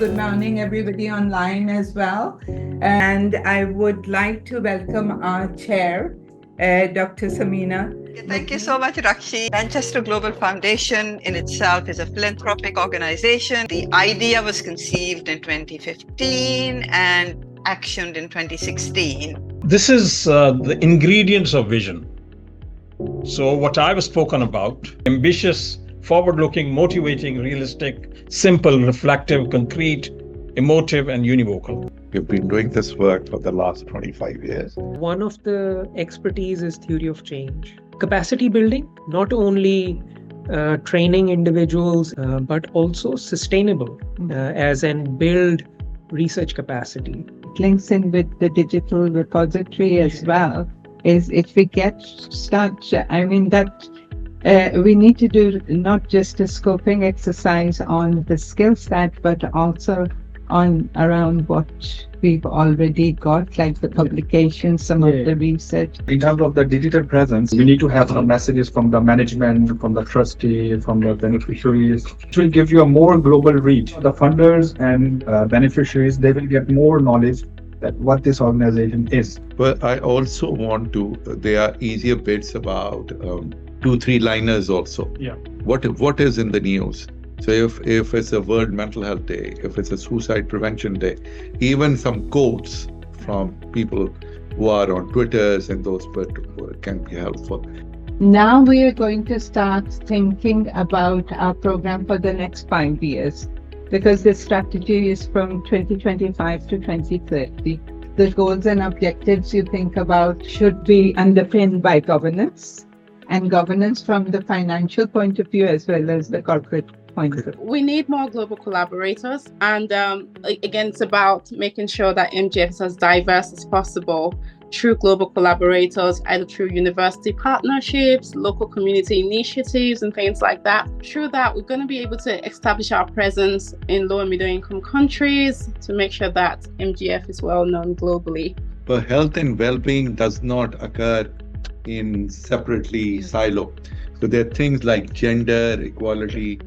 Good morning, everybody online as well. And I would like to welcome our chair, Dr. Samina. Thank you so much, Rakhshi. Manchester Global Foundation in itself is a philanthropic organization. The idea was conceived in 2015 and actioned in 2016. This is the ingredients of vision. So what I was spoken about, ambitious, forward-looking, motivating, realistic, simple, reflective, concrete, emotive, and univocal. We've been doing this work for the last 25 years. One of the expertise is theory of change. Capacity building, not only training individuals, but also sustainable, as in build research capacity. It links in with the digital repository as well, is if we get we need to do not just a scoping exercise on the skill set, but also on around what we've already got, like the publications, some of the research. In terms of the digital presence, we need to have some messages from the management, from the trustee, from the beneficiaries. It will give you a more global reach. The funders and beneficiaries, they will get more knowledge that what this organization is. But I also want to, there are easier bits about 2-3 liners also. Yeah. What is in the news? So if it's a World Mental Health Day, if it's a Suicide Prevention Day, even some quotes from people who are on Twitters and those can be helpful. Now we are going to start thinking about our program for the next 5 years, because the strategy is from 2025 to 2030. The goals and objectives you think about should be underpinned by governance, and governance from the financial point of view as well as the corporate point of view. We need more global collaborators, and again, it's about making sure that MGF is as diverse as possible through global collaborators, either through university partnerships, local community initiatives, and things like that. Through that, we're going to be able to establish our presence in low and middle income countries to make sure that MGF is well known globally. But health and well-being does not occur in separately silo. So there are things like gender equality,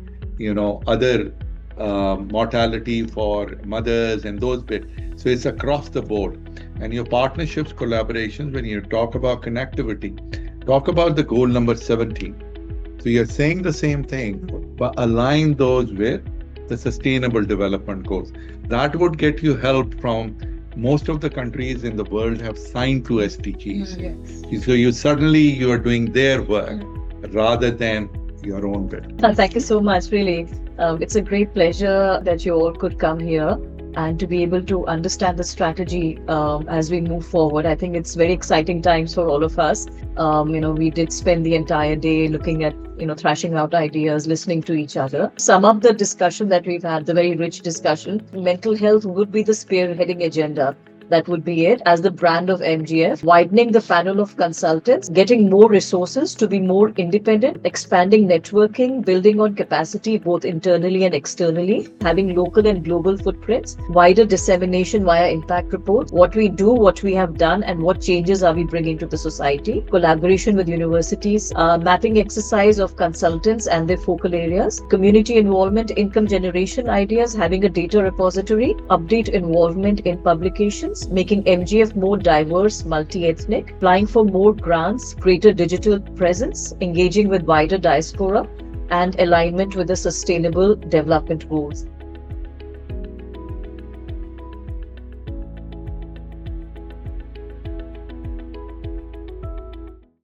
other mortality for mothers and those bits. So it's across the board. And your partnerships, collaborations, when you talk about connectivity, talk about the goal number 17. So you're saying the same thing, but align those with the sustainable development goals. That would get you help from most of the countries in the world have signed to SDGs. Yes. So you are doing their work rather than your own bit. Thank you so much, really. It's a great pleasure that you all could come here and to be able to understand the strategy as we move forward. I think it's very exciting times for all of us. We did spend the entire day looking at, thrashing out ideas, listening to each other. Sum up the discussion that we've had, the very rich discussion. Mental health would be the spearheading agenda. That would be it as the brand of MGF, widening the panel of consultants, getting more resources to be more independent, expanding networking, building on capacity both internally and externally, having local and global footprints, wider dissemination via impact reports, what we do, what we have done, and what changes are we bringing to the society, collaboration with universities, mapping exercise of consultants and their focal areas, community involvement, income generation ideas, having a data repository, update involvement in publications, making MGF more diverse, multi-ethnic, applying for more grants, greater digital presence, engaging with wider diaspora, and alignment with the sustainable development goals.